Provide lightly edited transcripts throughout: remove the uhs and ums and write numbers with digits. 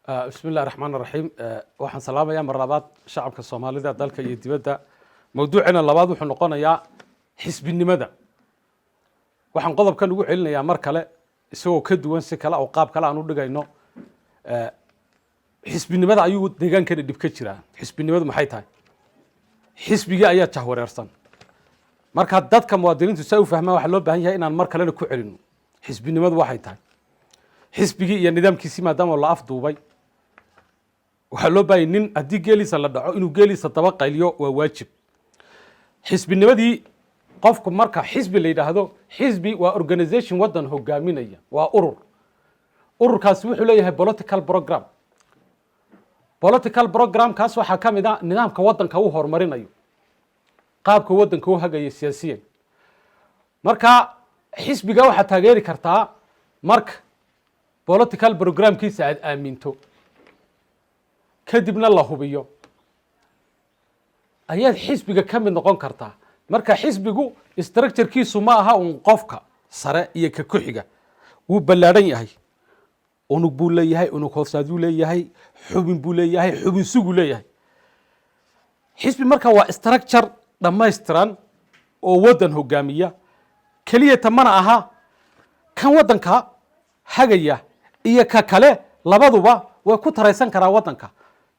بسم الله الرحمن الرحيم waxaan salaamayaa mar labaad shacabka Soomaalida dalka iyo dibadda mawduucina labaad wuxuu noqonayaa xisbinimada waxaan qodobkan ugu celinayaa mar kale isagoo ka duwan si kale oo qaab kale aan u dhigayno xisbinimada ayuu deegaankan dib ka jira xisbinimadu maxay tahay xisbiga ayaa jahwareersan marka dadka muwaadiniintu say u fahmaan waxa loo baahan yahay inaan mar kale ku celino xisbinimadu waxay tahay xisbigi iyo nidaamkiisa maadaama la afduubay waxa loo baahay nin haddii geeliisa la dhaco inuu geeliisa daba qayliyo waa waajib xisbinimadii qofku marka xisbi la yiraahdo xisbi waa organization wadan hogaaminaya waa ururkaas wuxuu leeyahay political program kaas waxa kamid ah nidaamka wadanka uu horumarinayo qaabka wadanka uu hagayo siyaasiyan marka xisbiga waxa taageeri kartaa marka political program kiisa aad aaminto kadibna la hubiyo ayaad xisbiga ka mid noqon kartaa marka xisbigu structure-kiisu ma aha qofka sare iyo ka ku-xiga wuu ballaaran yahay unug buu leeyahay unug hoosaaduu leeyahay xubin buu leeyahay xubin sugu leeyahay xisbi marka waa structure dhammaystiran oo wadan hogaamiya kaliya tamana aha kan wadanka hagaya iyo ka kale labaduba way ku taraysan karaa wadanka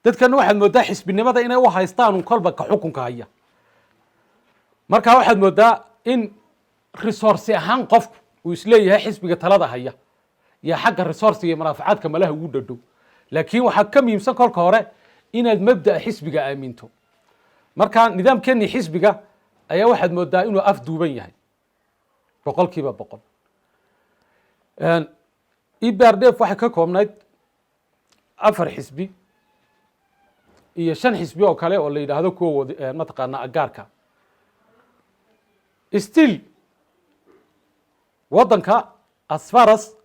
dadkan waxaad moodaa xisbinimada inay u haystaan kolba ka xukunka haya marka waxaad moodaa in resource ahaan qofku uu isleeyahay xisbiga talada haya iyo xagga resource iyo manaafacaadka malaha ugu dhadhow laakiin waxaa ka muhiimsan kolka hore inaad mabda'a xisbiga aaminto marka nidaamkeennii xisbiga ayaa waxaad moodaa inuu afduuban yahay boqolkiiba boqol EPRDF waxay ka koobnayd 4 xisbi iyo 5 xisbi oo kale oo la yiraahdo kuwa mataqaana agaarka still wadanka as far as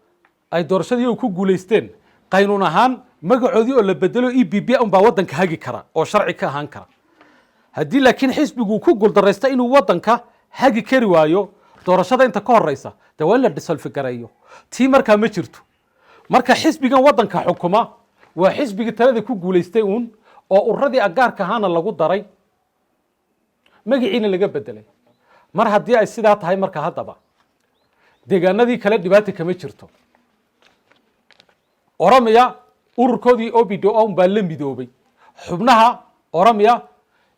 ay doorashadii ku guuleysteen qaynuun ahaan magacoodii oo la bedelo EPP baa wadanka hagi kara oo sharci ka ahaan kara haddii laakiin xisbigu ku guuldareysta inuu wadanka hagi kari waayo doorashada inta ka horeysa de waa in la disolve gareeyo tii markaa ma jirto marka xisbigan wadanka xukuma waa xisbiga talada ku guuleystay oo uradii agaarka ahaana lagu daray magaciina laga bedelay mar haddii ay sidaa tahay marka haddaba deegaanadii kale dhibaato kama jirto Oromia ururkoodii OBDO baa la midoobay xubnaha Oromia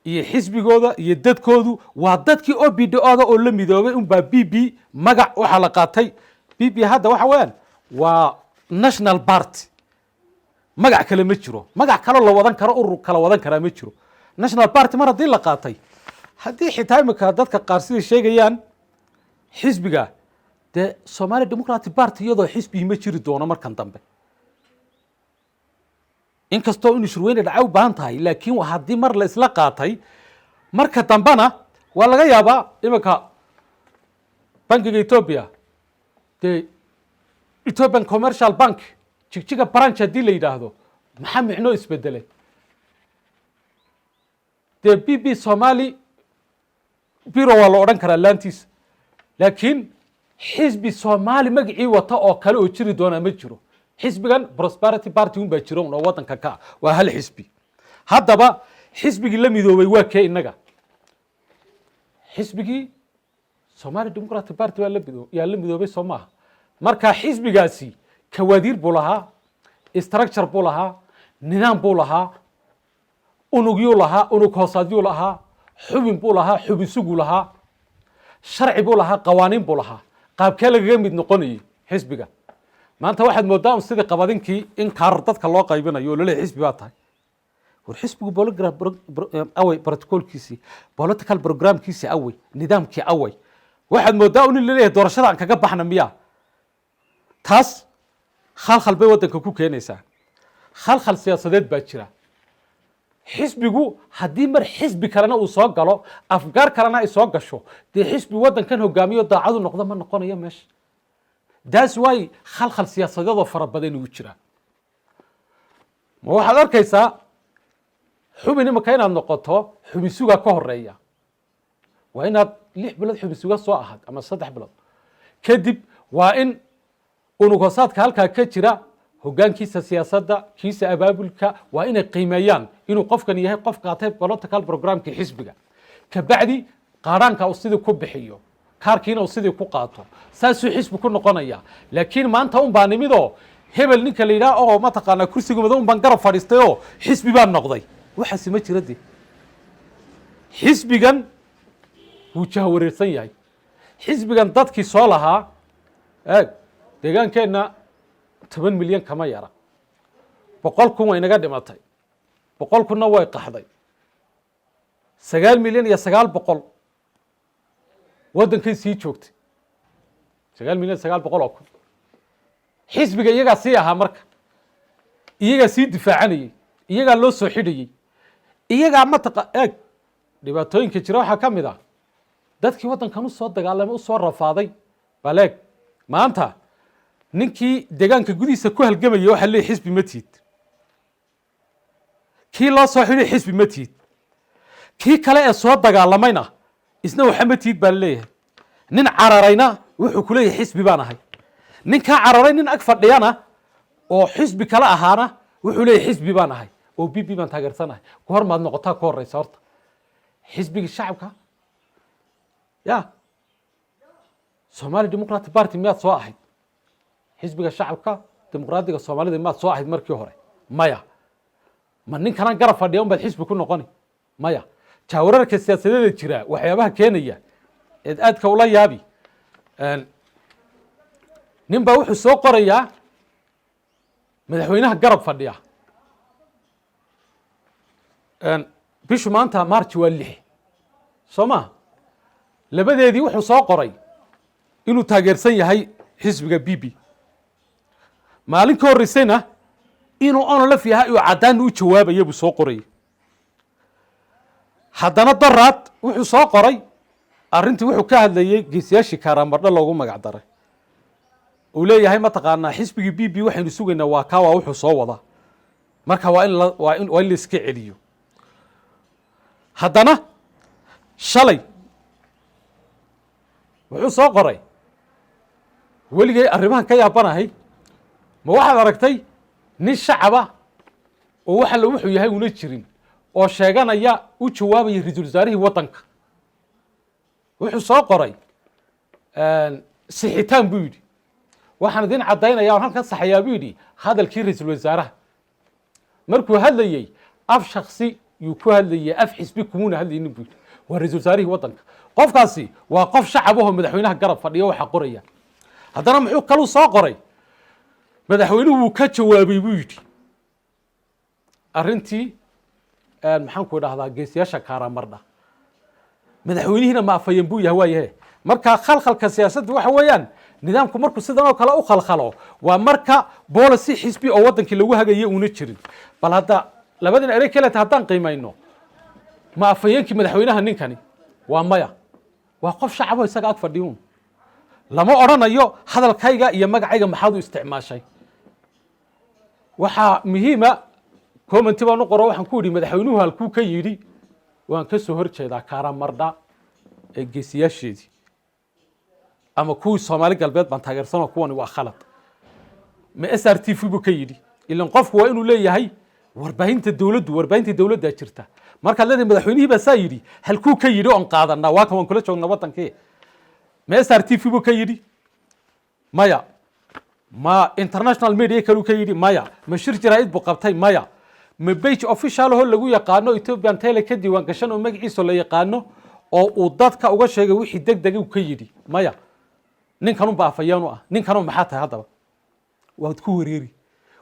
iyo xisbigooda iyo dadkoodu waa dadkii OBDO-da oo la midoobay baa BB magac waxa la qaatay BB hadda waxa weeyaan waa national party magac kale ma jiro magac kale la wadan karo urur kale wadan kara ma jiro national party mar hadii la qaatay hadii xitaa imika dadka qaar sida sheegayaan xisbiga de Somali Democratic Party iyadoo xisbi ma jiri doono markan dambe inkastoo inuu shirweyne dhacaw baan tahay laakiin hadii mar la isla qaatay marka dambana waa laga yaabaa imika bankiga Ethiopia de Ethiopian Commercial Bank jigjiga branch hadii la yiraahdo maxaa micno isbedelay de BB Somali biro waa la oran karaa laantiis laakiin xisbi Somali magacii wata oo kale oo jiri doona ma jiro xisbigan Prosperity Party baa jiro oo wadanka ka waa hal xisbi haddaba xisbigii la midoobay waa kee inaga xisbigii Somali Democratic Party waa la midoobay Soomaaliya marka xisbigaasi كوادير بولها استراكشر بولها نظام بولها أنوغيو لها أنوغ هوساديو لها حبن بولها حبن سوغو لها شرع بولها قوانين بولها قاب كالا جامد نقوني حزبك ما أنت واحد مدام سيدي قبادين كي إن كاردتك الله قايبنا يقولوا لي حزبي باتاي والحزب أوي بروتوكول كيسي بوليتيكال بروجرام كيسي أوي نظام كي أوي واحد مدام اللي ليه دور شرع كجبحنا مياه تاس خلخل bay wadanka ku keenaysa khalkhal siyaasadeed baa jira xisbigu hadii mar xisbi kalena uu soo galo afgaar kalena ay soo gasho de xisbi wadankan hogaamiyo daacadu noqdo ma noqonayo meesh that's why khalkhal siyaasadeed oo farabadan uu jira ma waxaad arkaysaa xubin ma inaad noqoto xubin suga ka horeeya waa inaad 6 bilood xubin suga soo ahad ama 3 bilood kadib waa in unug hoosaadka halkaa ka jira hoggaankiisa siyaasadda kiisa abaabulka waa inay qiimeeyaan inuu qofkan yahay qof qaatay political programkii xisbiga kabacdi qaaraanka uu sidii ku bixiyo kaarkiina uu sidii ku qaato saasuu xisbi ku noqonaya laakiin maanta un baa nimidoo hebel ninka la yidhaha oo mataqaanaa kursiga madow un baan garab fadhiistay oo xisbi baan noqday waxaasi ma jira dee xisbigan wuu jahawareersan yahay xisbigan dadkii soo lahaa eeg deegaankeenna 10 milyan kama yara 100 kun way naga dhimatay 100 kunna way qaxday 9 milyan iyo 900 waddankay sii joogtay 9 milyan 900 oo kun xisbiga iyagaa sii ahaa marka iyagaa sii difaacanayay iyagaa loo soo xidhayay iyagaa eeg dhibaatooyinka jira waxaa ka mid ah dadkii waddankan u soo dagaalamay u soo rafaaday baleeg maanta ninkii deegaanka gudihiisa ku halgamaya waxaa leeyahay xisbi ma tiid kii loo soo xidhay xisbi ma tiid kii kale ee soo dagaalamayna isna waxa ma tiid baa leeyahay nin cararayna wuxuu ku leeyahay xisbi baan ahay ninkaa cararay nin ag fadhiyana oo xisbi kale ahaana wuxuu leeyahay xisbi baan ahay oo bibi baan taageersanahay ku hor maad noqotaa ka horreysa horta xisbigii shacabka ya Somali Democratic Party miyaad soo ahayd xisbiga shacabka dimuqraadiga Soomaalida miyaad soo ahayd markii hore maya ma ninkan garab fadhiya un baad xisbi ku noqoni maya jaawararka siyaasadeeda jira waxyaabaha keenaya ee aadka ula yaabi nin baa wuxuu soo qorayaa madaxweynaha garab fadhiya bishu maanta March waa 6 soo ma labadeedii wuxuu soo qoray inuu taageersan yahay xisbiga BB maalin ka horreysayna inuu onolaf yahay oo cadaan u jawaabaya buu soo qoray haddana daraad wuxuu soo qoray arrintii wuxuu ka hadlayay geesiyaashii kaaraamardha loogu magac daray uu leeyahay mataqaanaa xisbigii BB waxaynu sugaynaa waa kaa waa wuxuu soo wadaa marka waa in la iska celiyo haddana shalay wuxuu soo qoray weligay arrimahan ka yaabanahay ma waxaad aragtay nin shacaba oo waxa la wuxuu yahay una jirin oo sheeganaya u jawaabaya ra'iisul wasaarihii waddanka wuxuu soo qoray sixitaan buu yidhi waxaan idin caddaynaya oo halkan saxayaa buu yidhi hadalkii ra'iisul wasaaraha markuu hadlayay af shakhsi yuu ku hadlayay af xisbi kumuna hadlaynin buu yidhi waa ra'iisul wasaarihii waddanka qofkaasi waa qof shacab oo madaxweynaha garab fadhiya waxa qoraya haddana muxuu kaluu soo qoray madaxweynuhu wuu ka jawaabay buu yidhi arrintii maxaan ku idhahdaa geesiyaasha kaaraamardha madaxweynihiina ma afayeen buu yahay waayahe marka khalkhalka siyaasadda waxa weeyaan nidaamku markuu sidan oo kale u khalkhalo waa marka policy xisbi oo waddankii lagu hagayo una jirin bal hadda labadan erey kaleeta haddaan qiimayno ma afayeenkii madaxweynaha ninkani waa maya waa qof shacab oo isaga ag fadhiyuun lama odhanayo hadalkayga iyo magacayga maxaad u isticmaashay waxaa muhiima commenti baan u qoro waxaan ku yidhi madaxweynuhu halkuu ka yidhi waan ka soo horjeedaa kaaraamardha ee geesiyaasheedii ama kuwii Soomaali galbeed baan taageersanoo kuwani waa khalad ma SRTV buu ka yidhi ilan qofku waa inuu leeyahay warbaahinta dowladda jirta markaad leedahay madaxweynihii baa saa yidhi halkuu ka yidhi oon qaadanaa waa kan waan kula joognaa waddankii ma SRTV buu ka yidhi maya ma international media kaluu ka yidhi maya ma shir jaraa'id buu qabtay maya ma page official oo lagu yaqaano Ethiopian Tele ka diiwaan gashan oo magaciisa la yaqaano oo uu dadka uga sheegay wixii degdeg uu ka yidhi maya ninkan baa afayaan u ah ninkan maxaa tahay hadaba waad ku wareeri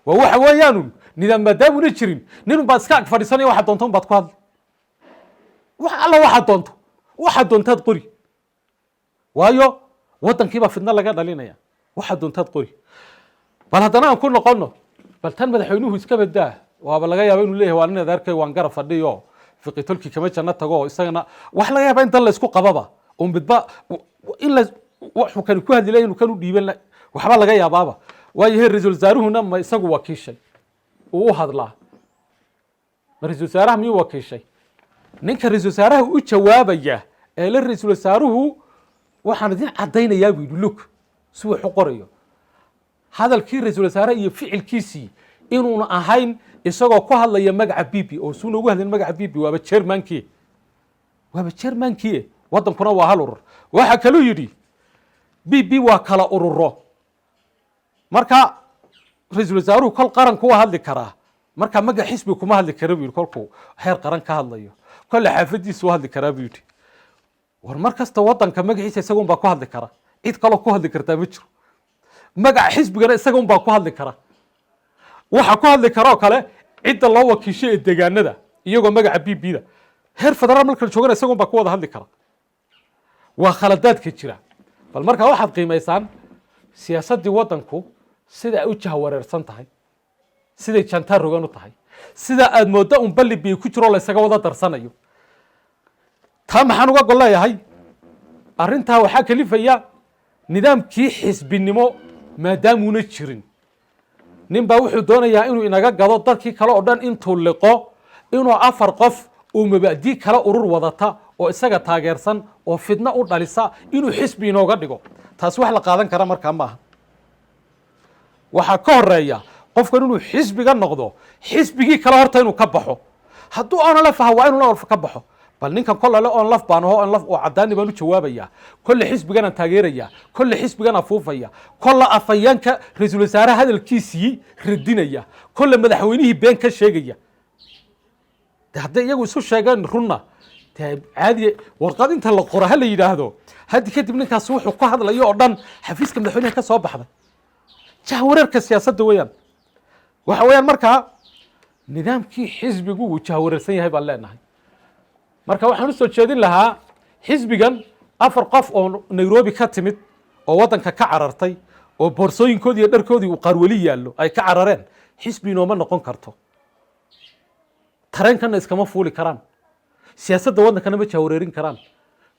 waa waxa weeyaan nidaam maadaama una jirin nin baa iska ag fadhiisanaya waxa doonto baad ku hadli waxa doontaad qori waayo waddankii baa fidna laga dhalinaya waxa doontaad qori bal haddana aan ku noqono bal tan madaxweynuhu iska badaa waaba laga yaabaa inuu leeyahay waa nin adeerkay waan garab fadhiyo fiqitolkii kama janno tago isagana wax laga yaabaa in dan la isku qababa oo midba in la wuxuu kan ku hadlay inuu kan u dhiiban waxba laga yaabaaba waayo ra'iisul wasaaruhuna ma isagu wakiishay uu hadlaa ra'iisul wasaaraha miyuu wakiishay ninka ra'iisul wasaaraha u jawaabaya ee la ra'iisul wasaaruhu waxaan idin cadaynayaa buu yidhi look si wax u qorayo hadalkii ra-iisul wasaare iyo ficilkiisii inuuna ahayn isagoo ku hadlaya magaca bibi oo suuna ugu hadlayn magaca bibi waaba chairmankii waddankuna waa hal urur waxa kaluu yidhi bibi waa kala ururo marka ra-iisul wasaaruhu kol qaranku waa hadli karaa marka magac xisbi kuma hadli kara buu yidhi kolkuu heer qaran ka hadlayo kolle xaafadiisu hadli karaa buu yidhi war mar kasta waddanka magaciisa isaga un baa ku hadli kara cid kaloo ku hadli kartaa ma jiro magaca xisbigana isaga un baa ku hadli kara waxa ku hadli kara oo kale cidda loo wakiisho ee deegaanada iyagoo magaca bbda heer federaal marka joogana isaga un baa ku wada hadli kara waa khaladaadka jira bal markaa waxaad qiimaysaan siyaasaddii waddanku sida ay u jahwareersan tahay siday jantaa rogan u tahay sida aad mooddo un balli biyo ku jiroo la ysaga wada darsanayo taa maxaan uga gol leeyahay arrintaa waxaa kalifaya nidaamkii xisbinimo maadaamuuna jirin nin baa wuxuu doonayaa inuu inaga gado dadkii kale oo dhan intuu liqo inuu 4 qof uu mabaadi kala urur wadata oo isaga taageersan oo fidna u dhalisa inuu xisbi inooga dhigo taas wax la qaadan kara markaa maaha waxaa ka horeeya qofkan inuu xisbiga noqdo xisbigii kale horta inuu ka baxo hadduu aana la faha waa inuu la walfa ka baxo bal ninkan kolle le oon laf baan aho oon laf oo caddaani baan u jawaabaya kolle xisbigan aan taageeraya kolle xisbigan afuufaya kolle afhayaanka ra-iisul wasaaraha hadalkiisii radinaya kolle madaxweynihii been ka sheegaya de hadday iyagu isu sheegeen runna dee caadi warqad inta la qoro ha la yidhaahdo haddi kadib ninkaas wuxuu ku hadlayo oo dhan xafiiska madaxweynaha ka soo baxday jahwareerka siyaasadda weeyaan waxa weeyaan markaa nidaamkii xisbigu wuu jahwareersan yahay baan leenahay marka waxaan u soo jeedin lahaa xisbigan 4 qof oo Nairobi ka timid oo waddanka ka carartay oo boorsooyinkoodii iyo dharkoodii uu qarwali yaallo ay ka carareen xisbi inooma noqon karto tareenkana iskama fuuli karaan siyaasadda waddankana ma jahwareerin karaan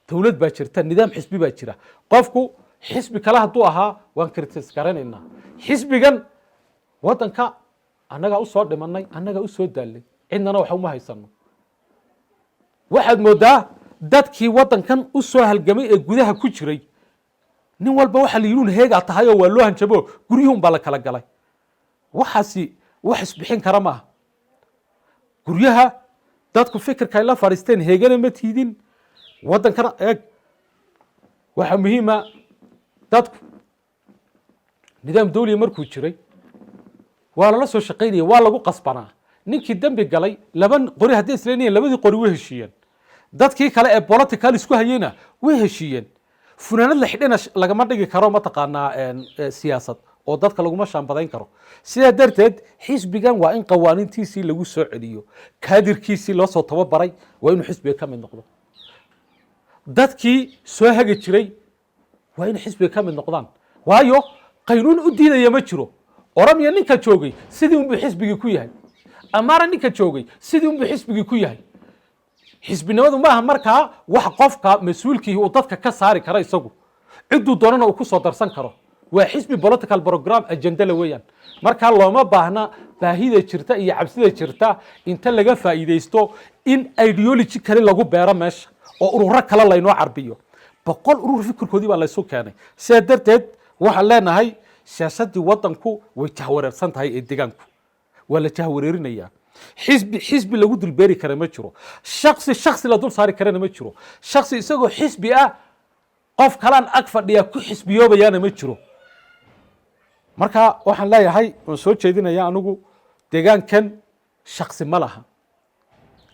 dowlad baa jirta nidaam xisbi baa jira qofku xisbi kale hadduu ahaa waan kritis garanaynaa xisbigan waddanka annagaa u soo dhimanay annagaa u soo daallay cidnana waxa uma haysano waxaad moodaa dadkii waddankan u soo halgamay ee gudaha ku jiray nin walba waxa la yidhuun heegaa tahay oo waa loo hanjabo guryuhun baa la kala galay waxaasi wax isbixin kara maaha guryaha dadku fikirka ay la fadhiisteen heegana ma tiidin waddankana eeg waxaa muhiima dadku nidaam dawliya markuu jiray waa lala soo shaqaynaya waa lagu qasbanaa ninkii dambi galay 2 qori haddii isleenihiin 2 qori way heshiiyeen dadkii kale ee political isku hayeyna way heshiiyeen funaanad la xidhina lagama dhigi karo mataqaanaa siyaasad oo dadka laguma shaambadayn karo sidaa darteed xisbigan waa in qawaaniintiisii lagu soo celiyo kaadirkiisii loo soo tababaray waa inuu xisbiga ka mid noqdo dadkii soo hagi jiray waa inay xisbiga ka mid noqdaan waayo qaynuun u diidaya ma jiro oramiya ninka joogay sidii unbuu xisbigii ku yahay amaara ninka joogay sidii unbuu xisbigii ku yahay xisbinimadu maaha markaa wax qofka mas-uulkii uu dadka ka saari kara isagu cidduu doonana uu ku soo darsan karo waa xisbi political program agenda la weeyaan markaa looma baahna baahida jirta iyo cabsida jirta inta laga faa'iidaysto in ideology kale lagu beero meesha oo ururo kale laynoo carbiyo 100 urur fikirkoodii baa laysu keenay sidaa darteed waxaan leenahay siyaasaddii waddanku way jahwareersan tahay ee deegaanku waa la jahwareerinayaa xisbi lagu dulbeeri kara ma jiro shaksi la dul saari karana ma jiro shaksi isagoo xisbi ah qof kalaan ag fadhiya ku xisbiyoobayaana ma jiro marka waxaan leeyahay waan soo jeedinaya anigu deegaankan shaksi ma laha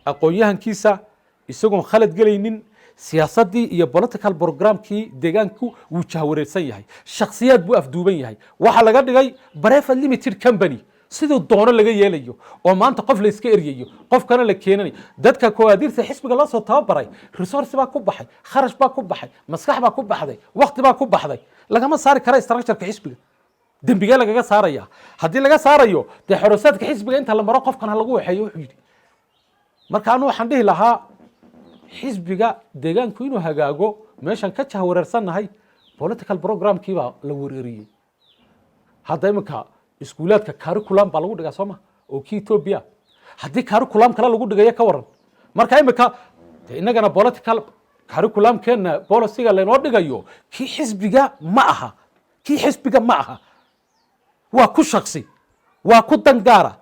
aqoon-yahankiisa isagoon khalad gelaynin siyaasaddii iyo political programkii deegaanku wuu jahwareersan yahay shaksiyaad buu afduuban yahay waxaa laga dhigay private limited company sidoo doono laga yeelayo oo maanta qof la iska eryayo qofkana la keenanayo dadka koowadirta xisbiga la soo tababaray resource baa ku baxay kharash baa ku baxay maskax baa ku baxday waqti baa ku baxday lagama saari kara structure-ka xisbiga dembiga lagaga saaraya haddii laga saarayo dee xorosaadka xisbiga inta la maro qofkana lagu waxeeyo wuxuu yidhi marka anu waxaan dhihi lahaa xisbiga deegaanku inuu hagaago meeshan ka jahwareersannahay political programkii baa la wareeriyey hadda iminka iskuulaadka curriculum baa lagu dhigaa sooma oo kii Ethiopia haddii curriculum kale lagu dhigayo ka waran marka iminka inagana political curriculum keena policyga leenoo dhigayo kii xisbiga ma aha waa ku shaksi waa ku dangaara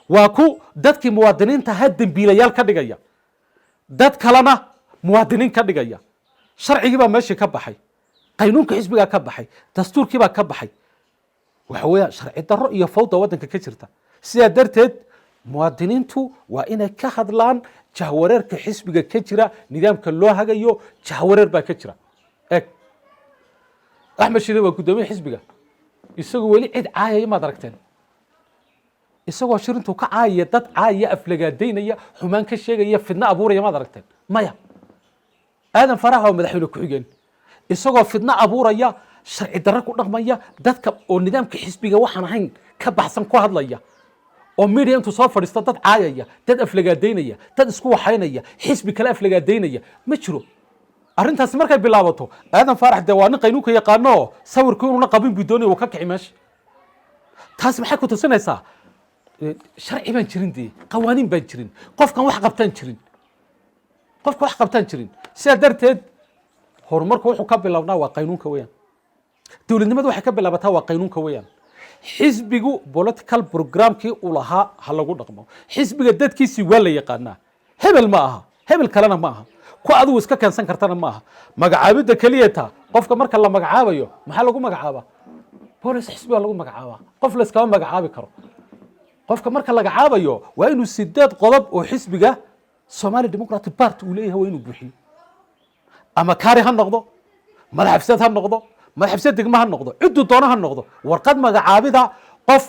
waa ku dadkii muwaadiniinta ha dembiilayaal ka dhigaya dad kalena muwaadiniin ka dhigaya sharcigii baa meeshii ka baxay qaynuunka xisbigaa ka baxay dastuurkii baa ka baxay waxa weeyaan sharci darro iyo fawda waddanka ka jirta sidaa darteed muwaadiniintu waa inay ka hadlaan jahwareerka xisbiga ka jira nidaamka loo hagayo jahwareer baa ka jira eeg axmed shide waa guddoomiye xisbiga isagoo weli cid caayaya maad aragteen isagoo shirintuu ka caayaya dad caayaya aflagaadaynaya xumaan ka sheegaya fidno abuuraya maad aragteen maya aadan farax waa madaxweyne ku-xigeen isagoo fidno abuuraya sharci darro ku dhaqmaya dadka oo nidaamka xisbiga waxaan ahayn ka baxsan ku hadlaya oo media intuu soo fadhiisto dad caayaya dad aflagaadaynaya dad isku waxaynaya xisbi kale aflagaadaynaya ma jiro arrintaasi markay bilaabato aadan faarax dee waa nin qaynuunka yaqaano oo sawirku inuuna qabin buu doonaya uu ka kici meesha taasi maxay ku tusinaysaa sharci baan jirin dee qawaaniin baan jirin qofkan wax qabtaan jirin sidaa darteed horumarku wuxuu ka bilaabnaa waa qaynuunka weeyaan dowladnimadu waxay ka bilaabataa waa qaynuunka weeyaan xisbigu political programkii uu lahaa ha lagu dhaqmo xisbiga dadkiisii waa la yaqaanaa hebel ma aha hebel kalena ma aha ku adigu iska keensan kartana ma aha magacaabidda keliyata qofka marka la magacaabayo maxaa lagu magacaabaa boolis xisbiga lagu magacaabaa qof la iskama magacaabi karo qofka marka la magacaabayo waa inuu 8 qodob oo xisbiga Somali Democratic Party uu leeyahay waa inuu buuxiyo ama kaari ha noqdo madaxfisad ha noqdo madaxfisad degmo ha noqdo ciddu doona ha noqdo warqad magacaabida qof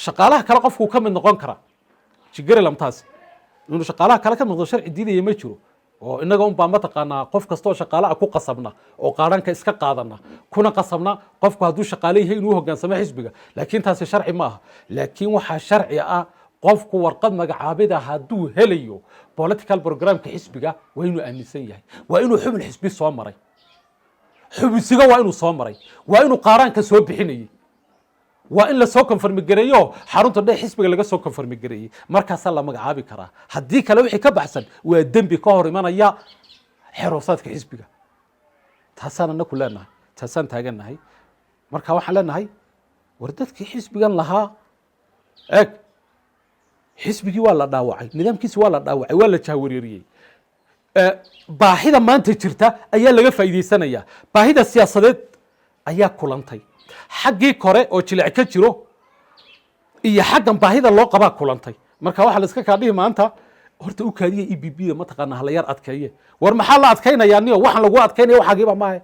shaqaalaha kale qofku ka mid noqon kara jigare lamtaas inuu shaqaalaha kale ka mid noqdo sharci diidaya ma jiro oo inaga baa ma taqaanaa qof kastoo shaqaalaha ku qasabna oo qaaranka iska qaadana kuna qasabna qofku hadduu shaqaale yahay inuu hoggaansamo xisbiga laakiin taasi sharci ma aha laakiin waxaa sharci ah qofku warqad magacaabida hadduu helayo political programka xisbiga waa inuu aaminsan yahay waa inuu xubin xisbi soo maray xubinsiga waa inuu soo maray waa inuu qaaraanka soo bixinayay waa in la soo konfirmi gareeyo xarunta dhexe xisbiga laga soo konfirmi gareeyay markaasaa la magacaabi karaa haddii kale wixii ka baxsan waa dembi ka hor imanaya xeroosaadka xisbiga taasaan anaku leenahay taasaan taagannahay marka waxaan leenahay war dadkii xisbigan lahaa eeg xisbigii waa la dhaawacay nidaamkiisi waa la dhaawacay waa la jahwareeriyey baahida maanta jirta ayaa laga faa'iideysanayaa baahida siyaasadeed ayaa kulantay xaggii kore oo jilic ka jiro iyo xaggan baahida loo qabaa kulantay marka waxaa la iska kaadhihi maanta horta u kaadiya EPP ma taqaanaa hala yar adkeeye war maxaa la adkaynayaa niyo waxaan lagu adkaynaya waxaagiiba maahe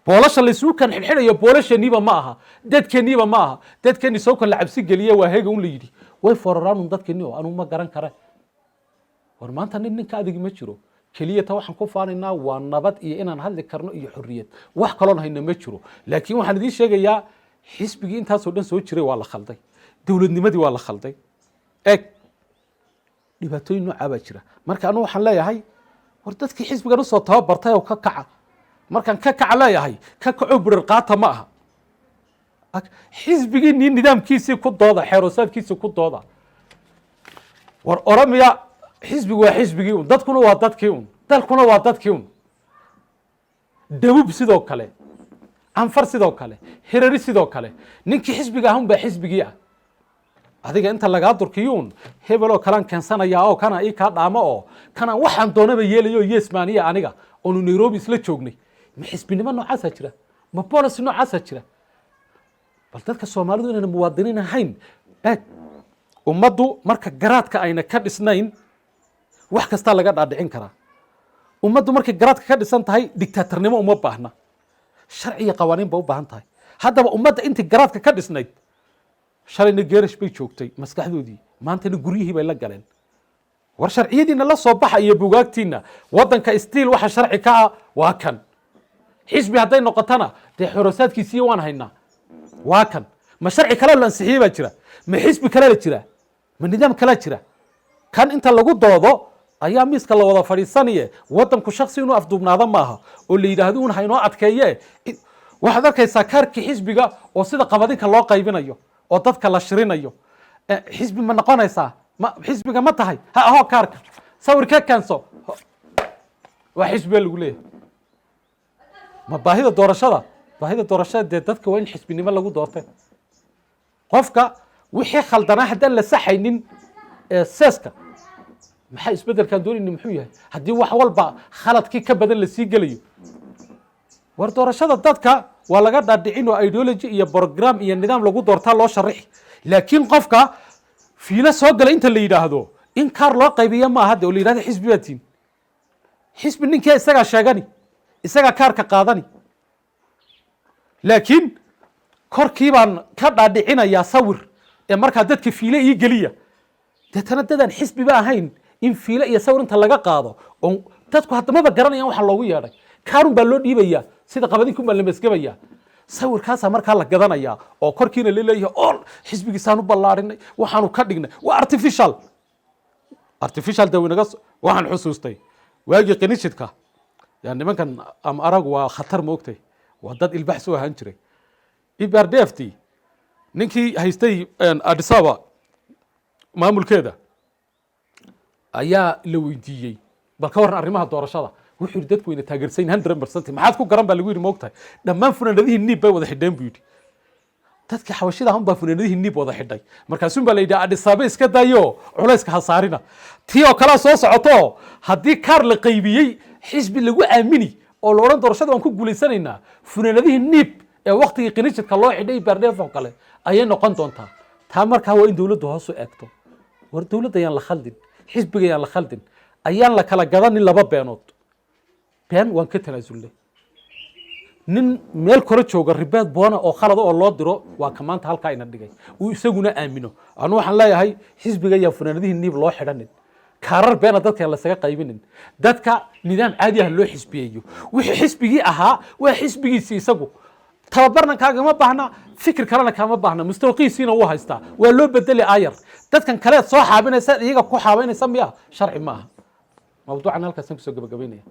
boolasha laysuu kan xidhxidhayo boolashaniiba ma aha dadkeniiba ma aha dadkeni soo kan la cabsi geliye waa heega un la yidhi way foraraanun dadkeni oo anuu ma garan kare war maanta ninka adigi ma jiro keliyata waxaan ku faanaynaa waa nabad iyo inaan hadli karno iyo xorriyad wax kaloon hayna ma jiro laakiin waxaan idiin sheegayaa xisbigii intaasoo dhan soo jiray waa la khalday dowladnimadii waa la khalday eeg dhibaatooyin noocaa baa jira marka anu waxaan leeyahay war dadkii xisbigan usoo tababartay oo ka kaca markaan ka kaca leeyahay ka kaco burar qaata ma aha xisbigii nin nidaamkiisii ku dooda xeeroosaadkiisii ku dooda war oramiya xisbigu waa xisbigii un dadkuna waa dadkii un dalkuna waa dadkii un dawub sidoo kale anfar sidoo kale hirari sidoo kale ninkii xisbiga ahun baa xisbigii ah adiga inta lagaa durkiyuun hebeloo kalaan keensanayaa oo kana ii kaa dhaamo oo kana waxaan doonaba yeelayo yesmaniya aniga oonu Nairobi isla joognay ma xisbinimo noocaasaa jira ma policy noocaasaa jira bal dadka Soomaalidu inaan muwaadiniin ahayn eeg ummaddu marka garaadka ayna ka dhisnayn wax kasta laga dhaadhicin karaa ummaddu markay garaadka ka dhisan tahay dictatornimo uma baahna sharci iyo qawaaniin ba u baahan tahay haddaba ummadda intii garaadka ka dhisnayd shalayna geerash bay joogtay maskaxdoodii maantana guryihii bay la galeen war sharciyadiina la soo baxa iyo bugaagtiina waddanka stiil waxa sharci ka ah waa kan xisbi hadday noqotana dee xoroosaadkiisii waan haynaa waa kan ma sharci kale la ansixiyey baa jira ma xisbi kale la jira ma nidaam kale jira kan inta lagu doodo ayaa miiska la wada fadhiisanaye waddanku shakhsi inuu afduubnaado maaha oo la yidhaahdo un haynoo adkeeye waxaad arkaysaa kaarkii xisbiga oo sida qabadinka loo qaybinayo oo dadka la shirinayo xisbi ma noqonaysaa xisbiga ma tahay ha ahoo kaarka sawir ka keenso waa xisbiga lagu leeyahay ma baahida doorashada dee dadka waa in xisbinimo lagu doortay qofka wixii khaldanaa haddaan la saxaynin seeska maxaa isbeddelkaan doonayni muxuu yahay haddii wax walba khaladkii ka badan lasii gelayo war doorashada dadka waa laga dhaadhicin oo ideology iyo program iyo nidaam lagu doortaa loo sharixi laakiin qofka fiilo soo gala inta la yidhaahdo in kaar loo qaybiya ma aha de oo la yidhahdo xisbi baa tiin xisbi ninkii isagaa sheegani isagaa kaarka qaadani laakiin korkii baan ka dhaadhicinayaa sawir ee markaa dadka fiile ii geliya deetana dadaan xisbiba ahayn in fiile iyo sawir inta laga qaado oo dadku haddamaba garanayaan waxa loogu yeedhay kaarun baa loo dhiibayaa sida qabadinkun baa la masgabayaa sawirkaasaa markaa la gadanayaa oo korkiina laleeyahay ol xisbigiisaan u ballaarinay waxaanu ka dhignay waa artificial dawinaga waxaan xusuustay waagii qanishidka yaa nimankan ama aragu waa khatar moogtay waa dad ilbax soo ahaan jiray ibrdft ninkii haystay Addis Ababa maamulkeeda ayaa la weydiiyey bal ka waran arrimaha doorashada wuxuu yidhi dadku wayna taageersan 100% maxaad ku garan baa lagu yidhi moogtahay dhammaan funaanadihii niib bay wada xidheen buu yidhi dadka xawashida han baa funaanadihii niib wada xidhay markaasuun baa la yidhi Addis Ababa iska dayo culayska ha saarina tii oo kala soo socoto haddii kaar la qaybiyey xisbi lagu aamini oo la odhan doorashada waan ku guulaysanaynaa funaanadihii niib ee waqtigii qanishidka loo xidhay bardheef oo kale ayay noqon doontaa taa markaa waa in dowladdu hoos u eegto war dowladda ayaan la khaldin xisbiga ayaan la khaldin ayaan la kala gadanin laba beenood been waan ka tanaasulnay nin meel kore jooga ribaad boona oo khalada oo loo diro waa ka maanta halkaa ina dhigay uu isaguna aamino anu waxaan leeyahay xisbiga ayaan funaanadihii niib loo xidhanin kaarar beena dadka lasaga qaybinin dadka nidaam caadi ah loo xisbiyeeyo wixii xisbigii ahaa waa xisbigiisii isagu tababarna kaagama baahna fikir kalena kaama baahna mustawqiisiina uu haystaa waa loo bedeli ayar dadkan kale soo xaabinaysa iyaga ku xaabaynaysa miya sharci maaha mawduucan halkaas aan kusoo gabagabeynaya